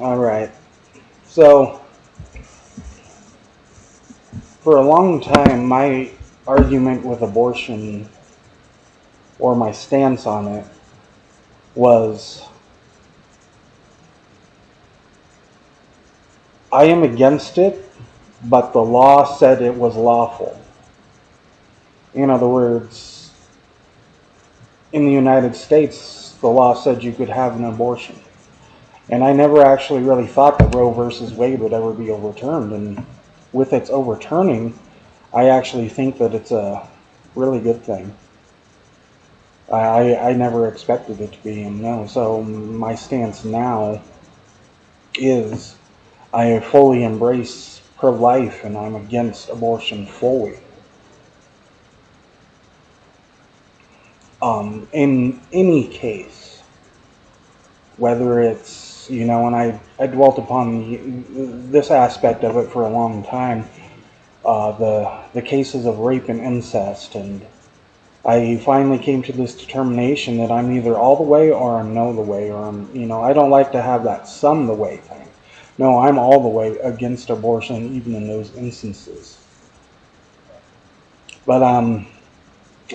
All right. So, for a long time, my argument with abortion, or my stance on it, was I am against it, but the law said it was lawful. In other words, in the United States, the law said you could have an abortion. And I never actually really thought that Roe versus Wade would ever be overturned. And with its overturning, I actually think that it's a really good thing. I never expected it to be, and no. So my stance now is I fully embrace pro-life and I'm against abortion fully. In any case, whether it's, and I dwelt upon this aspect of it for a long time, the cases of rape and incest, and I finally came to this determination that I'm either all the way or I'm no the way, or I don't like to have that some the way thing. No, I'm all the way against abortion, even in those instances. But I'm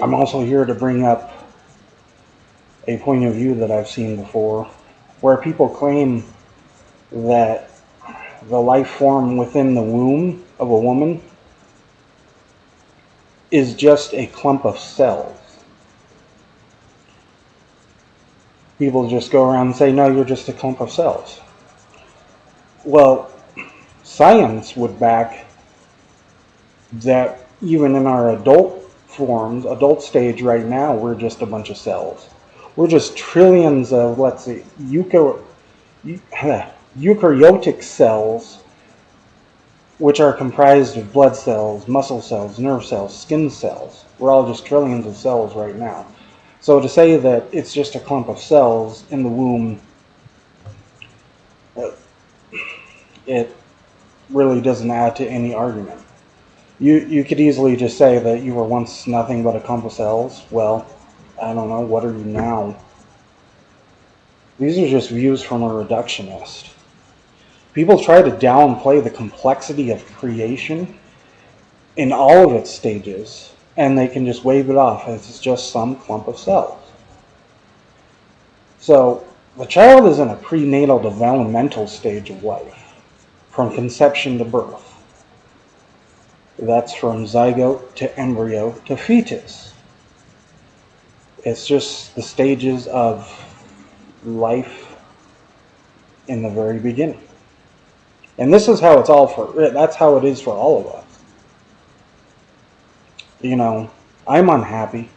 also here to bring up a point of view that I've seen before, where people claim that the life form within the womb of a woman is just a clump of cells. People just go around and say, no, you're just a clump of cells. Well, science would back that even in our adult stage right now, we're just a bunch of cells. We're just trillions of, let's see, eukaryotic cells, which are comprised of blood cells, muscle cells, nerve cells, skin cells. We're all just trillions of cells right now. So to say that it's just a clump of cells in the womb, it really doesn't add to any argument. You could easily just say that you were once nothing but a clump of cells. Well, I don't know, what are you now? These are just views from a reductionist. People try to downplay the complexity of creation in all of its stages, and they can just wave it off as it's just some clump of cells. So, the child is in a prenatal developmental stage of life, from conception to birth. That's from zygote to embryo to fetus. It's just the stages of life in the very beginning. And this is how that's how it is for all of us. I'm unhappy,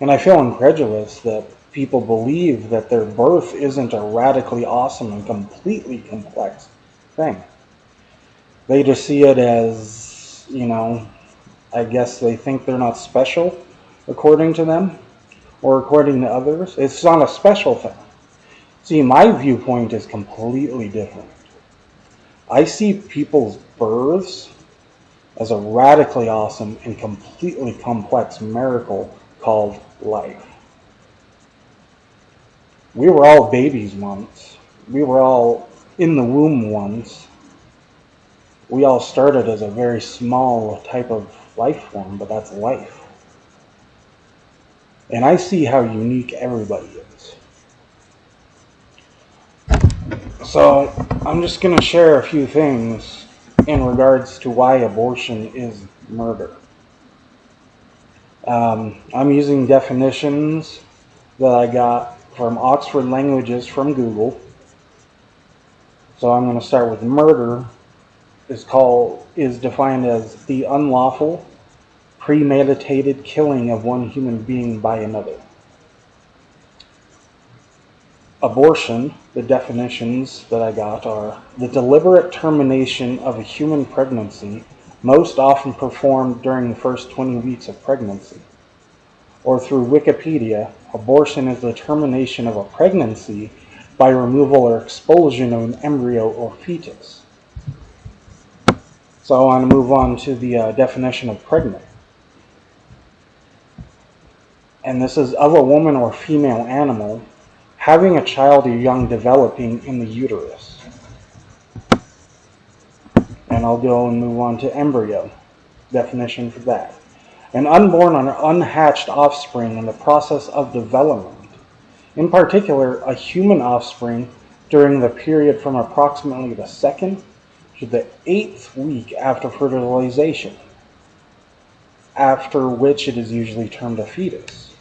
and I feel incredulous that people believe that their birth isn't a radically awesome and completely complex thing. They just see it as, I guess they think they're not special according to them or according to others. It's not a special thing. See, my viewpoint is completely different. I see people's births as a radically awesome and completely complex miracle called life. We were all babies once. We were all in the womb once. We all started as a very small type of life form, but that's life. And I see how unique everybody is. So I'm just going to share a few things in regards to why abortion is murder. I'm using definitions that I got from Oxford Languages from Google. So I'm going to start with murder is defined as the unlawful, premeditated killing of one human being by another. Abortion, the definitions that I got are the deliberate termination of a human pregnancy, most often performed during the first 20 weeks of pregnancy. Or through Wikipedia, abortion is the termination of a pregnancy by removal or expulsion of an embryo or fetus. So I want to move on to the definition of pregnant. And this is of a woman or female animal having a child or young developing in the uterus. And I'll go and move on to embryo. Definition for that. An unborn or unhatched offspring in the process of development. In particular, a human offspring during the period from approximately the 2nd to the 8th week after fertilization, after which it is usually termed a fetus.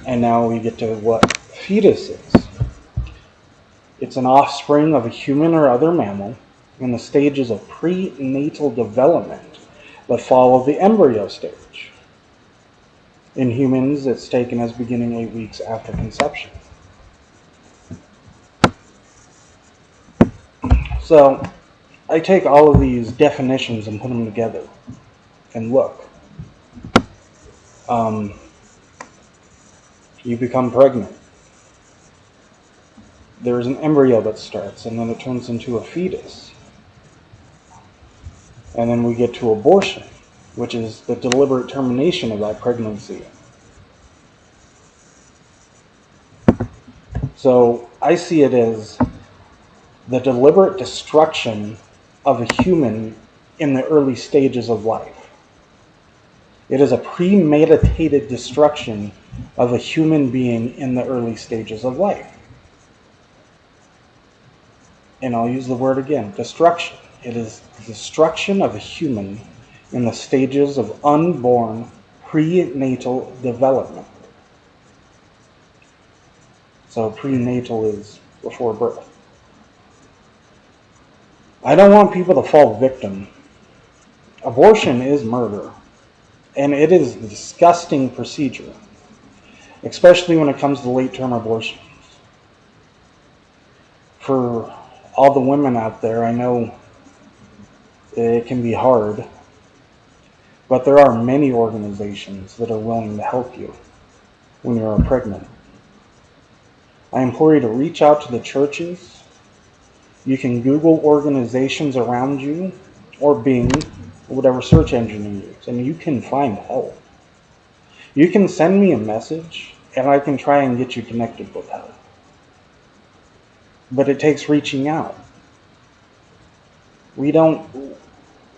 And now we get to what fetus is. It's an offspring of a human or other mammal in the stages of prenatal development that follow the embryo stage. In humans, it's taken as beginning 8 weeks after conception. So I take all of these definitions and put them together. And look, you become pregnant. There's an embryo that starts, and then it turns into a fetus. And then we get to abortion, which is the deliberate termination of that pregnancy. So I see it as the deliberate destruction of a human in the early stages of life. It is a premeditated destruction of a human being in the early stages of life. And I'll use the word again, destruction. It is the destruction of a human in the stages of unborn prenatal development. So prenatal is before birth. I don't want people to fall victim. Abortion is murder, and it is a disgusting procedure, especially when it comes to late-term abortions. For all the women out there, I know it can be hard, but there are many organizations that are willing to help you when you're pregnant. I implore you to reach out to the churches. You can Google organizations around you, or Bing, or whatever search engine you use, and you can find help. You can send me a message, and I can try and get you connected with help. But it takes reaching out. We don't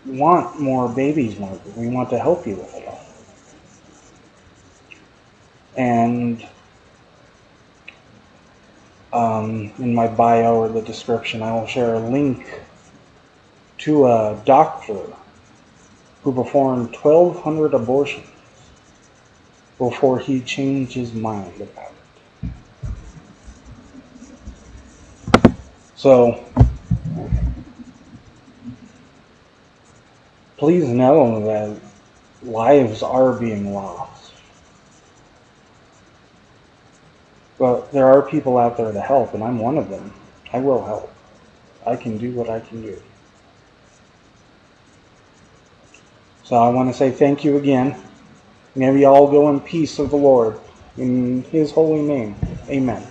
want more babies murdered. We want to help you with it all. And in my bio or the description, I will share a link to a doctor who performed 1,200 abortions before he changed his mind about it. So, please know that lives are being lost. But there are people out there to help, and I'm one of them. I will help. I can do what I can do. So I want to say thank you again. May we all go in peace of the Lord. In His holy name, amen.